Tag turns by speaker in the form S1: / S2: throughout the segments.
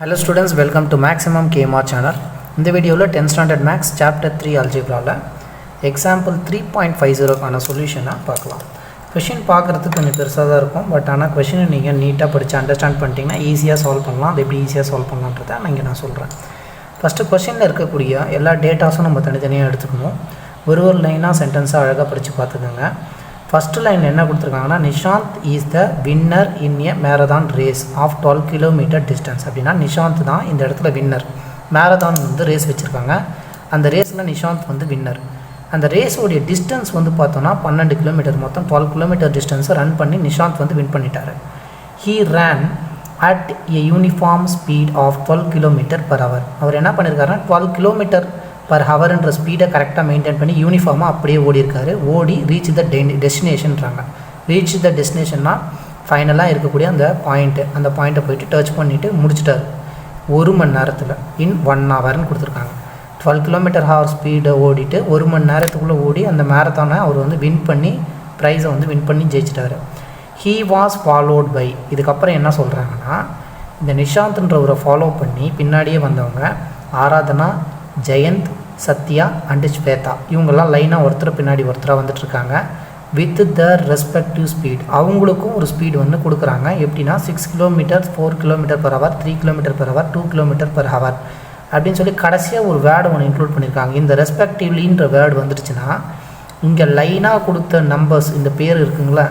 S1: Hello students, welcome to Mathsmmkmr channel. In this video, 10th standard Maths chapter 3 algebra example 3.50 கான சொல்யூஷனை பார்க்கலாம். Question பார்க்கிறதுக்கு கொஞ்சம் பெருசா தான் இருக்கும், பட் ஆனா क्वेश्चन நீங்க நீட்டா படிச்சு அண்டர்ஸ்டாண்ட் பண்ணிட்டீங்கன்னா ஈஸியா சால்வ் பண்ணலாம். அது எப்படி ஈஸியா சால்வ் பண்ணலாம்ன்றதை நான் சொல்றேன். ஃபர்ஸ்ட் क्वेश्चनல இருக்கக்கூடிய எல்லா டேட்டாஸும் நம்ம தனித்தனியா எடுத்துக்கணும். ஒரு லைனா சென்டென்ஸா அழகா படிச்சு பாத்துக்கங்க. First line என்ன கொடுத்திருக்காங்கன்னா Nishanth is the winner in a marathon race of 12 km distance. அப்படினா நிஷாந்த் தான் இந்த இடத்துல winner. marathon வந்து ரேஸ் வச்சிருக்காங்க. அந்த ரேஸ்ல நிஷாந்த் வந்து winner. அந்த ரேஸ் உடைய டிஸ்டன்ஸ் வந்து பார்த்தோம்னா 12 km, மொத்தம் 12 km டிஸ்டன்ஸ் ரன் பண்ணி நிஷாந்த் வந்து வின் பண்ணிட்டாரு. He ran at a uniform speed of 12 km per hour. அவர் என்ன பண்ணிருக்காருன்னா 12 km per hour என்ற ஸ்பீடை கரெக்டாக மெயின்டைன் பண்ணி யூனிஃபார்மாக அப்படியே ஓடி இருக்காரு. ஓடி ரீச் த டெஸ்டினேஷன்றாங்க. ரீச் த டெஸ்டினேஷன்னா ஃபைனலாக இருக்கக்கூடிய அந்த பாயிண்ட்டை போயிட்டு டச் பண்ணிவிட்டு முடிச்சிட்டாரு 1 மணி நேரத்தில். இன் 1 ஹவர்னு கொடுத்துருக்காங்க. 12 km/h ஸ்பீடை ஓடிட்டு 1 மணி நேரத்துக்குள்ளே ஓடி அந்த மேரத்தானை அவர் வந்து வின் பண்ணி ப்ரைஸை வந்து வின் பண்ணி ஜெயிச்சிட்டாரு. ஹீ வாஸ் ஃபாலோட் பை, இதுக்கப்புறம் என்ன சொல்கிறாங்கன்னா இந்த நிஷாந்த்ன்றவரை ஃபாலோ பண்ணி பின்னாடியே வந்தவங்க ஆராதனா, ஜெயந்த், சத்யா அண்ட் ஸ்வேதா, இவங்கெல்லாம் லைனாக ஒருத்தர் பின்னாடி ஒருத்தராக வந்துட்டுருக்காங்க. வித் த ரெஸ்பெக்டிவ் ஸ்பீட், அவங்களுக்கும் ஒரு ஸ்பீடு வந்து கொடுக்குறாங்க. எப்படின்னா 6 km, 4 km/h, 3 km/h, 2 km/h அப்படின்னு சொல்லி கடைசியாக ஒரு வேர்டு ஒன்று இன்க்ளூட் பண்ணியிருக்காங்க. இந்த ரெஸ்பெக்டிவ்லின்ற வேர்டு வந்துடுச்சுன்னா இங்கே லைனாக கொடுத்த நம்பர்ஸ் இந்த பேர் இருக்குங்களா,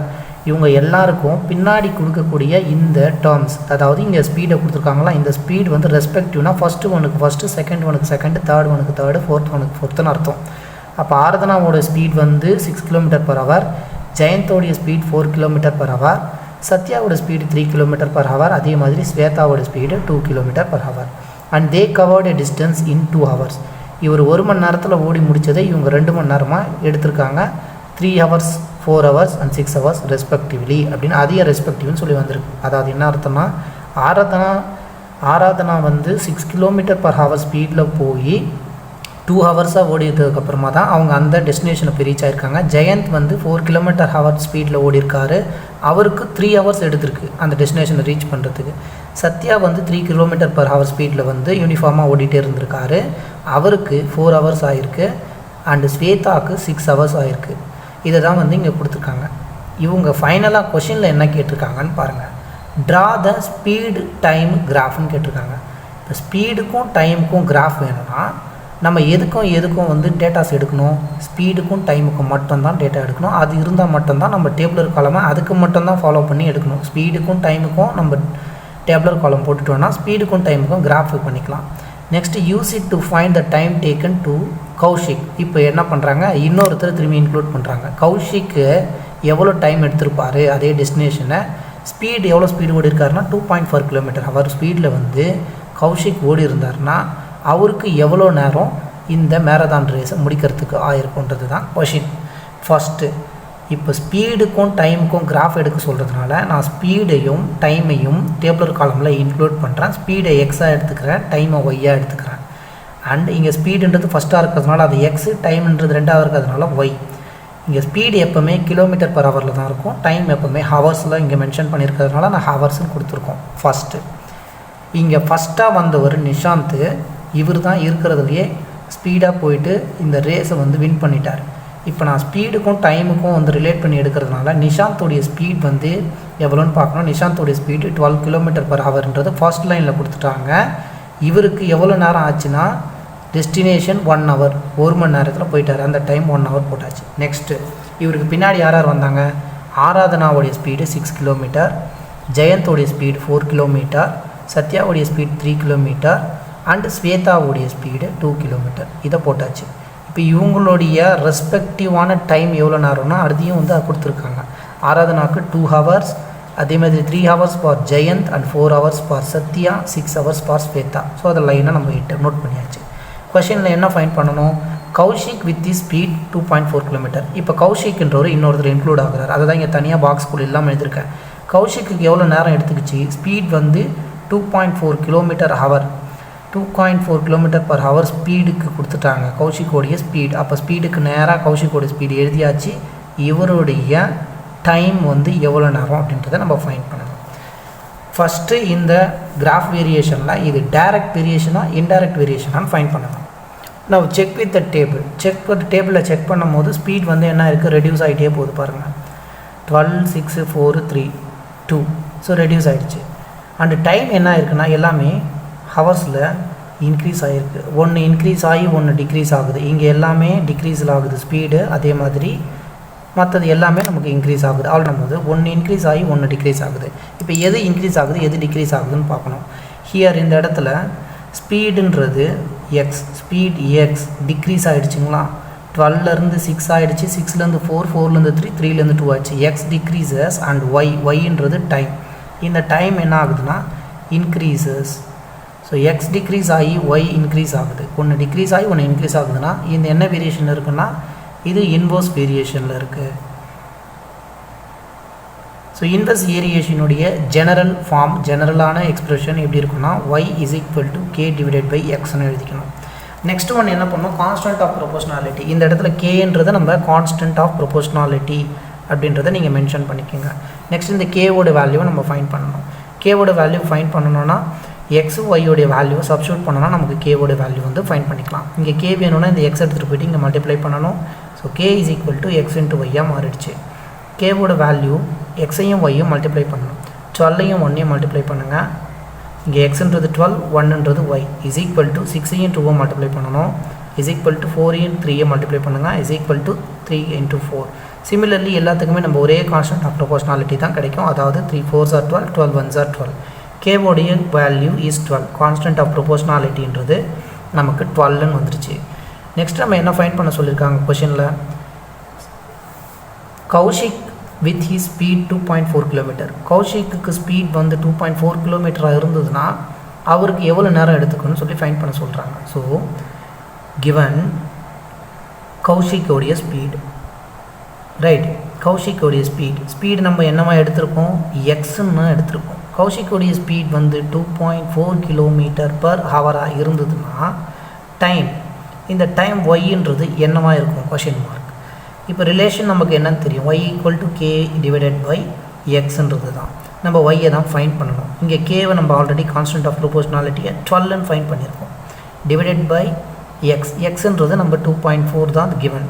S1: இவங்க எல்லாருக்கும் பின்னாடி கொடுக்கக்கூடிய இந்த டேர்ம்ஸ், அதாவது இங்கே ஸ்பீடை கொடுத்துருக்காங்களா, இந்த ஸ்பீடு வந்து ரெஸ்பெக்டிவ்னா ஃபஸ்ட்டு ஒனுக்கு ஃபஸ்ட்டு, செகண்ட் ஒனுக்கு செகண்டு, தேர்ட் ஒனுக்கு தேர்டு, ஃபோர்த் ஒனுக்கு ஃபோர்த்துன்னு அர்த்தம். அப்போ ஆராதனாவோட ஸ்பீட் வந்து 6 km/h, ஜெயந்தோடைய speed 4 km/h, சத்யாவோட speed 3 km/h, அதே மாதிரி ஸ்வேதாவோட speed 2 km/h. And they covered a distance in 2 hours. இவர் 1 மணி நேரத்தில் ஓடி முடித்ததை இவங்க 2 மணி நேரமாக எடுத்திருக்காங்க. 3 hours, 4 hours and 6 hours respectively அப்படின்னு அதிக ரெஸ்பெக்டிவ்னு சொல்லி வந்திருக்கு. அதாவது என்ன அர்த்தம்னா ஆராதனா வந்து 6 km/h ஸ்பீடில் போய் 2 ஹவர்ஸாக ஓடிட்டதுக்கப்புறமா தான் அவங்க அந்த டெஸ்டினேஷனை போய் ரீச் ஆகிருக்காங்க. ஜெயந்த் வந்து 4 km/h ஸ்பீடில் ஓடிருக்காரு. அவருக்கு 3 hours எடுத்திருக்கு அந்த டெஸ்டினேஷனை ரீச் பண்ணுறதுக்கு. சத்யா வந்து 3 km/h ஸ்பீடில் வந்து யூனிஃபார்மாக ஓடிட்டே இருந்திருக்காரு. அவருக்கு 4 hours ஆகிருக்கு. அண்டு ஸ்வேதாவுக்கு 6 hours ஆகிருக்கு. இதை தான் வந்து இங்கே கொடுத்துருக்காங்க. இவங்க ஃபைனலாக கொஷினில் என்ன கேட்டிருக்காங்கன்னு பாருங்கள். ட்ரா த ஸ்பீடு டைம் கிராஃப்னு கேட்டிருக்காங்க. இப்போ ஸ்பீடுக்கும் டைமுக்கும் கிராஃப் வேணும்னா நம்ம எதுக்கும் வந்து டேட்டாஸ் எடுக்கணும், ஸ்பீடுக்கும் டைமுக்கும் மட்டும்தான் டேட்டா எடுக்கணும். அது இருந்தால் மட்டும்தான் நம்ம டேபிளர் காலமை அதுக்கு மட்டும்தான் ஃபாலோ பண்ணி எடுக்கணும். ஸ்பீடுக்கும் டைமுக்கும் நம்ம டேபிளர் காலம் போட்டுட்டோம்னா ஸ்பீடுக்கும் டைமுக்கும் கிராஃப் பண்ணிக்கலாம். Next use it to find the time taken to Kaushik. இப்போ என்ன பண்ணுறாங்க, இன்னொருத்தர் திரும்பி இன்க்ளூட் பண்ணுறாங்க. கௌஷிக்கு எவ்வளோ டைம் எடுத்திருப்பார் அதே டெஸ்டினேஷனை, ஸ்பீடு எவ்வளோ ஸ்பீடு ஓடி இருக்காருன்னா 2.4 km/h ஸ்பீடில் வந்து கௌஷிக் ஓடி இருந்தார்னா அவருக்கு எவ்வளோ நேரம் இந்த மேரத்தான் ரேஸை முடிக்கிறதுக்கு ஆயிருக்குன்றது தான் கொஷின். ஃபஸ்ட்டு இப்போ ஸ்பீடுக்கும் டைமுக்கும் கிராஃப் எடுக்க சொல்கிறதுனால நான் ஸ்பீடையும் டைமையும் டேபிளர் காலமில் இன்க்ளூட் பண்ணுறேன். ஸ்பீடை எக்ஸாக எடுத்துக்கிறேன், டைமை ஒய்யாக எடுத்துக்கிறேன். அண்ட் இங்கே ஸ்பீடுன்றது ஃபஸ்ட்டாக இருக்கிறதுனால அது எக்ஸு, டைம்ன்றது 2ஆக இருக்கிறதுனால ஒய். இங்கே ஸ்பீடு எப்போவுமே km/h தான் இருக்கும், டைம் எப்போவுமே ஹவர்ஸில் இங்கே மென்ஷன் பண்ணியிருக்கிறதுனால நான் ஹவர்ஸ்ன்னு கொடுத்துருக்கோம். ஃபஸ்ட்டு இங்கே ஃபஸ்ட்டாக வந்தவர் நிஷாந்த், இவர் தான் இருக்கிறதுலையே ஸ்பீடாக போயிட்டு இந்த ரேஸை வந்து வின் பண்ணிட்டார். இப்போ நான் ஸ்பீடுக்கும் டைமுக்கும் வந்து ரிலேட் பண்ணி எடுக்கிறதுனால நிஷாந்தோடைய ஸ்பீட் வந்து எவ்வளோன்னு பார்க்கணும். நிஷாந்தோடைய ஸ்பீடு 12 km/hன்றது ஃபர்ஸ்ட் லைனில் கொடுத்துட்டாங்க. இவருக்கு எவ்வளோ நேரம் ஆச்சுன்னா டெஸ்டினேஷன் 1 hour, 1 மணி நேரத்தில் போயிட்டார். அந்த டைம் 1 hour போட்டாச்சு. நெக்ஸ்ட்டு இவருக்கு பின்னாடி யார் வந்தாங்க, ஆராதனாவுடைய ஸ்பீடு 6 km, ஜெயந்தோடைய ஸ்பீடு 4 km, சத்யாவுடைய ஸ்பீட் 3 km அண்ட் ஸ்வேதாவுடைய ஸ்பீடு 2 km. இதை போட்டாச்சு. இப்போ இவங்களுடைய ரெஸ்பெக்டிவான டைம் எவ்வளோ நேரம்னா அதையும் வந்து கொடுத்துருக்காங்க. ஆராதனாவுக்கு 2 hours, அதே மாதிரி 3 hours for Jayant and 4 hours for Sathya, 6 hours for Swetha. So அதை லைனாக நம்ம நோட் பண்ணியாச்சு. கொஷினில் என்ன ஃபைண்ட் பண்ணணும், Kaushik with the speed 2.4 km. இப்போ கௌஷிக்ன்றவர் இன்னொருத்தர் இன்க்ளூட் ஆகுறாரு. அதை தான் இங்கே தனியாக பாக்ஸ்குள்ள இல்லாமல் எழுதியிருக்கேன். கௌஷிக்கு எவ்வளோ நேரம் எடுத்துக்கிச்சு, ஸ்பீட் வந்து 2.4 km/h, 2.4 km/h ஸ்பீடுக்கு கொடுத்துட்டாங்க கௌஷிக்கோடைய ஸ்பீட். அப்போ ஸ்பீடுக்கு நேராக கௌஷிக்கோடைய ஸ்பீடு எழுதியாச்சு. இவருடைய டைம் வந்து எவ்வளோ நேரம் அப்படின்றத நம்ம ஃபைண்ட் பண்ணணும். ஃபஸ்ட்டு இந்த graph variationல இது direct variation indirect variation find பண்ணலாம். Now check with the table. Check with the table check பண்ணும்போது speed வந்து என்ன இருக்கு reduce ஆயிட்டே போகுது பாருங்க. 12 6 4 3 2 so reduce ஆயிடுச்சு. and time என்ன இருக்குன்னா எல்லாமே ஹவர்ஸ்ல இன்க்ரீஸ் ஆயிருக்கு. ஒன்று இன்க்ரீஸ் ஆகி ஒன்று டிக்ரீஸ் ஆகுது. இங்கே எல்லாமே டிக்ரீஸில் ஆகுது ஸ்பீடு. அதே மாதிரி மற்றது எல்லாமே நமக்கு இன்க்ரீஸ் ஆகுது. ஆல்னும்போது ஒன்று இன்க்ரீஸ் ஆகி ஒன்று டிக்ரீஸ் ஆகுது. இப்போ எது இன்க்ரீஸ் ஆகுது எது டிக்ரீஸ் ஆகுதுன்னு பார்க்கணும். ஹியர் இந்த இடத்துல ஸ்பீடுன்றது எக்ஸ், ஸ்பீட் எக்ஸ் டிக்ரீஸ் ஆகிடுச்சுங்களா. 12லேருந்து 6 ஆகிடுச்சு, 6லேருந்து 4, 4லேருந்து 3, 3லேருந்து 2 ஆகிடுச்சு. எக்ஸ் டிக்ரீசஸ் அண்ட் ஒய்ன்றது டைம். இந்த டைம் என்ன ஆகுதுன்னா இன்க்ரீசஸ். ஸோ எக்ஸ் டிக்ரீஸ் ஆகி ஒய் இன்க்ரீஸ் ஆகுது. ஒன்று டிக்ரீஸ் ஆகி ஒன்று இன்க்ரீஸ் ஆகுதுன்னா இந்த என்ன வேரியேஷன் இருக்குன்னா இது இன்வர்ஸ் வேரியேஷனில் இருக்குது. ஸோ இன்வர்ஸ் வேரியேஷனுடைய ஜெனரல் ஃபார்ம், ஜெனரலான எக்ஸ்பிரஷன் எப்படி இருக்குன்னா y is equal to k divided by எக்ஸ்னு எழுதிக்கணும். நெக்ஸ்ட் ஒன் என்ன பண்ணணும், கான்ஸ்டன்ட் ஆஃப் ப்ரொபோஷனாலிட்டி. இந்த இடத்துல கேன்றதை நம்ம கான்ஸ்டன்ட் ஆஃப் ப்ரொபோஷனாலிட்டி அப்படின்றத நீங்கள் மென்ஷன் பண்ணிக்கோங்க. நெக்ஸ்ட் இந்த கேவோட வேல்யூவை நம்ம ஃபைண்ட் பண்ணணும். கேவோட வேல்யூ ஃபைண்ட் பண்ணணும்னா எக்ஸு ஒய்யோடைய வேல்யூவை சப்ஸ்டியூட் பண்ணோன்னா நமக்கு கேவோட வேல்யூ வந்து ஃபைண்ட் பண்ணிக்கலாம். இங்கே கே வேணும்னா இந்த எக்ஸ் எடுத்துகிட்டு போய்ட்டு இங்கே மல்டிப்ளை பண்ணணும். So k is equal to x into ஒய்யாக மாறிடுச்சு. கேவோட வேல்யூ எக்ஸையும் ஒய்யும் மல்டிப்ளை பண்ணணும். 12ஐயும் 1ஐயும் மல்டிப்ளை பண்ணுங்கள். இங்கே எக்ஸுன்றது 12, 1ன்றது ஒய் இஸ் ஈக்குவல் டு 6ஐயும் 2ஐயும் மல்டிப்ளை பண்ணணும். இஸ் ஈக்குவல் டு 4ஐயும் 3ஐயும் மல்டிப்ளை பண்ணுங்கள். Is equal to 3 into 4. Similarly எல்லாத்துக்குமே நம்ம ஒரே கான்ஸ்டன்ட் ஆஃப் ப்ரொபோஷனாலிட்டி தான் கிடைக்கும். அதாவது 3 4s are 12, 12 1s are 12. கேவோடைய வேல்யூ இஸ் 12. கான்ஸ்டன்ட் ஆஃப் ப்ரொபோஷனாலிட்டின்றது நமக்கு 12ன்னு வந்துருச்சு. நெக்ஸ்ட் நம்ம என்ன ஃபைண்ட் பண்ண சொல்லியிருக்காங்க கொஷனில், Kaushik with his speed 2.4 kilometre. கௌஷிக்கு ஸ்பீட் வந்து 2.4 கிலோமீட்டராக இருந்ததுன்னா அவருக்கு எவ்வளோ நேரம் எடுத்துக்கணும்னு சொல்லி ஃபைண்ட் பண்ண சொல்கிறாங்க. ஸோ கிவன் கௌஷிக்கோடைய ஸ்பீடு, ரைட், கௌஷிக்கோடைய ஸ்பீடு நம்ம என்னவா எடுத்திருக்கோம், எக்ஸ்ன்னு எடுத்திருக்கோம். கௌஷிக்கோடைய ஸ்பீட் வந்து 2.4 km/h இருந்ததுன்னா டைம், இந்த டைம் ஒய்ன்றது என்னவா இருக்கும் கொஷின் மார்க். இப்போ ரிலேஷன் நமக்கு என்னன்னு தெரியும், y equal to k divided by எக்ஸ்ன்றது தான். நம்ம ஒய்யை தான் ஃபைண்ட் பண்ணணும். இங்கே கேவை நம்ம ஆல்ரெடி கான்ஸ்டன்ட் ஆஃப் ப்ரொபோஷனாலிட்டியை 12ன்னு ஃபைண்ட் பண்ணியிருக்கோம். டிவைடட் பை எக்ஸ், எக்ஸ்ன்றது நம்ம 2.4 தான் கிவன்.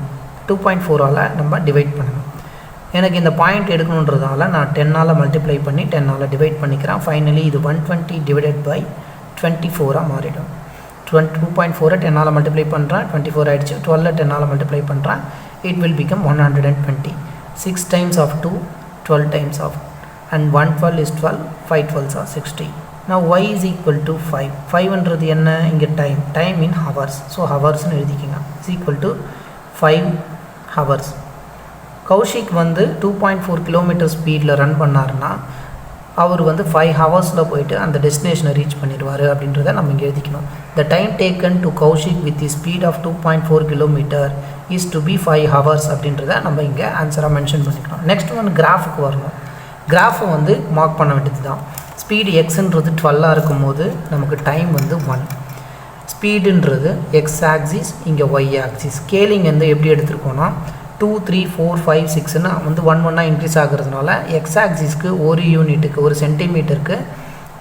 S1: 2.4ஆல் நம்ம டிவைட் பண்ணணும். எனக்கு இந்த பாயிண்ட் எடுக்கணுன்றதால நான் 10ஆல் மல்டிப்ளை பண்ணி 10ஆல் டிவைட் பண்ணிக்கிறேன். ஃபைனலி இது 120 டிவைடட் பை 24ஆக மாறிடும். 2.4 10ஆல் மல்டிப்ளை பண்ணுறேன், 24 ஆகிடுச்சு. 12 10ஆல் மல்டிப்ளை பண்ணுறேன், it will become 120. 6 times of 2, 12 times of, and 1 12 is 12, 5 12s are 60. Now y is equal to 5. 5ன்றது என்ன, இங்கே டைம் in hours. ஸோ ஹவர்ஸ்னு எழுதிக்கிங்க. is equal to 5 hours. Kaushik வந்து 2.4 km ஸ்பீடில் ரன் பண்ணாருன்னா அவர் வந்து 5 ஹவர்ஸில் போயிட்டு அந்த டெஸ்டினேஷனை ரீச் பண்ணிடுவார் அப்படின்றத நம்ம இங்கே எழுதிக்கணும். The time taken to Kaushik with the speed of 2.4 km is to be 5 hours அப்படின்றத நம்ம இங்கே ஆன்சராக மென்ஷன் பண்ணிக்கலாம். நெக்ஸ்ட் ஒன்று கிராஃபுக்கு வரணும். கிராஃபை வந்து மார்க் பண்ண வேண்டியது தான். ஸ்பீடு எக்ஸுன்றது 12ஆக இருக்கும்போது நமக்கு டைம் வந்து 1. ஸ்பீடுன்றது எக்ஸ் ஆக்சிஸ், இங்கே ஒய் ஆக்சிஸ். ஸ்கேலிங் வந்து எப்படி எடுத்துருக்கோன்னா 2 3 4 5 6ன்னு வந்து 1 1ஆக இன்க்ரீஸ் ஆகிறதுனால எக்ஸ் ஆக்சிஸ்க்கு ஒரு யூனிட்டுக்கு, ஒரு சென்டிமீட்டருக்கு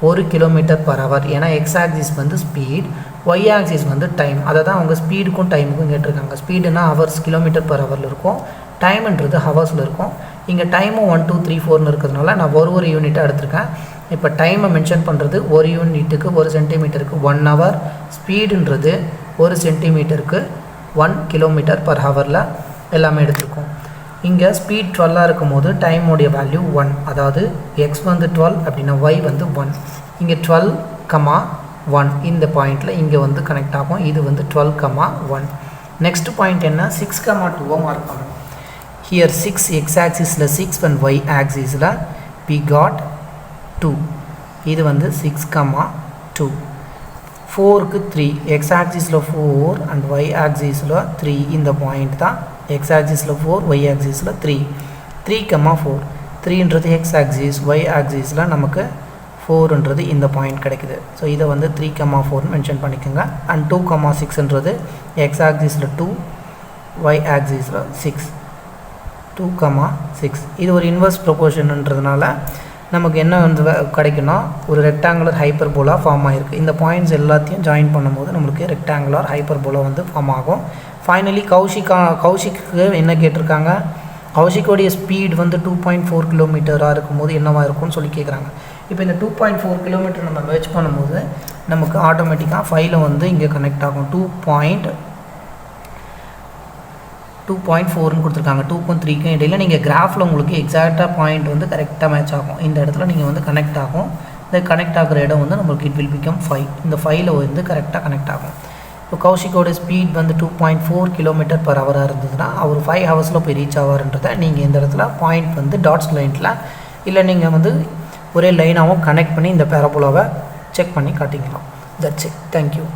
S1: 1 km/h. ஏன்னா எக்ஸ் ஆக்சிஸ் வந்து ஸ்பீட், ஒய் ஆக்சிஸ் வந்து டைம். அதை தான் அவங்க ஸ்பீடுக்கும் டைமுக்கும் கேட்டிருக்காங்க. ஸ்பீடுனா ஹவர்ஸ் km/h இருக்கும், டைம்ன்றது ஹவர்ஸில் இருக்கும். இங்கே டைமும் 1 2 3 4ன்னு இருக்கிறதுனால நான் ஒரு யூனிட்டாக எடுத்திருக்கேன். இப்போ டைமை மென்ஷன் பண்ணுறது ஒரு யூனிட்டுக்கு, ஒரு சென்டிமீட்டருக்கு 1 hour. ஸ்பீடுன்றது ஒரு சென்டிமீட்டருக்கு 1 km/h எல்லாமே எடுத்துருக்கோம். இங்கே ஸ்பீட் 12ஆக இருக்கும் போது டைமோடைய வேல்யூ 1. அதாவது எக்ஸ் வந்து 12 அப்படின்னா ஒய் வந்து 1. இங்கே 12,1 இந்த பாயிண்டில் இங்கே வந்து கனெக்ட் ஆகும். இது வந்து 12,1. நெக்ஸ்ட் பாயிண்ட் என்ன, 6,2 மார்க் பண்ணணும். ஹியர் 6 எக்ஸ் ஆக்சிஸில் 6 அண்ட் ஒய் ஆக்சிஸில் we got 2. இது வந்து 6,2. 4க்கு 3, எக்ஸ் ஆக்சிஸில் 4 அண்ட் ஒய் ஆக்சிஸில் 3. இந்த பாயிண்ட் தான் எக்ஸ் ஆக்சிஸில் 4, ஒய் ஆக்சிஸில் 3. 3,4. 3ன்றது எக்ஸ் ஆக்சிஸ், ஒய் ஆக்சிஸில் நமக்கு 4ன்றது இந்த பாயிண்ட் கிடைக்குது. ஸோ இதை வந்து 3,4 மென்ஷன் பண்ணிக்கோங்க. அண்ட் 2,6ன்றது எக்ஸ் ஆக்சிஸில் 2, ஒய் ஆக்சிஸில் 6. 2,6. இது ஒரு இன்வர்ஸ் ப்ரொபோர்ஷன்ன்றதுனால நமக்கு என்ன வந்து கிடைக்குன்னா ஒரு ரெக்டாங்குலர் ஹைப்பர்போலா ஃபார்ம் ஆகிருக்கு. இந்த பாயிண்ட்ஸ் எல்லாத்தையும் ஜாயின் பண்ணும்போது நம்மளுக்கு ரெக்டாங்குலர் ஹைப்பர்போலா வந்து ஃபார்ம் ஆகும். ஃபைனலி கௌஷிக்கு என்ன கேட்டிருக்காங்க, கௌஷிக்கோடைய ஸ்பீட் வந்து 2.4 கிலோமீட்டராக இருக்கும்போது என்னவாக இருக்கும்னு சொல்லி கேட்குறாங்க. இப்போ இந்த 2.4 கிலோமீட்டர் நம்ம மேட்ச் பண்ணும்போது நமக்கு ஆட்டோமேட்டிக்காக 5ல் வந்து இங்கே கனெக்ட் ஆகும். 2.4ன்னு கொடுத்துருக்காங்க. 2.3க்கும் இடையில் நீங்கள் கிராஃபில் உங்களுக்கு எக்ஸாக்டாக பாயிண்ட் வந்து கரெக்டாக மேட்ச் ஆகும். இந்த இடத்துல நீங்கள் வந்து கனெக்ட் ஆகும். இந்த கனெக்ட் ஆகிற இடம் வந்து நம்மளுக்கு இட் வில் பிகம் 5. இந்த 5ல் வந்து கரெக்டாக கனெக்ட் ஆகும். இப்போ கௌஷிக்கோட ஸ்பீட் வந்து 2.4 km/h இருந்ததுன்னா அவர் 5 ஹவர்ஸில் போய் ரீச் ஆவார்ன்றதை நீங்கள் இந்த இடத்துல பாயிண்ட் வந்து டாட்ஸ் லைனில் இல்லை நீங்கள் வந்து ஒரே லைனாகவும் கனெக்ட் பண்ணி இந்த பேரபோலாவை செக் பண்ணி காட்டிக்கலாம். That's it. தேங்க்யூ.